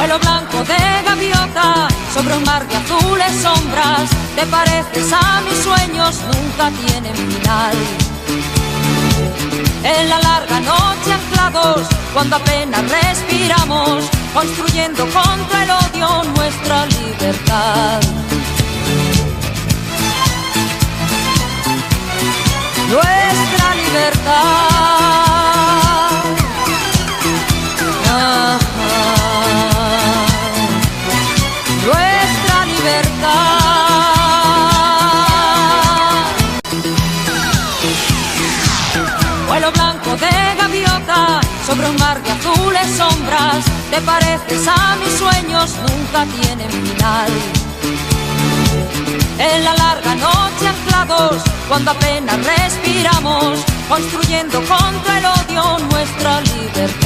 Vuelo blanco de gaviota sobre un mar de azules sombras. Te pareces a mis sueños, nunca tienen final. En la larga noche anclados, cuando apenas respiramos, construyendo contra el odio nuestra libertad. Nuestra libertad. Nuestra libertad. Vuelo blanco de gaviota sobre un mar de azules sombras. Te pareces a mis sueños, nunca tienen final. En la larga noche anclados, cuando apenas respiramos, construyendo contra el odio nuestra libertad.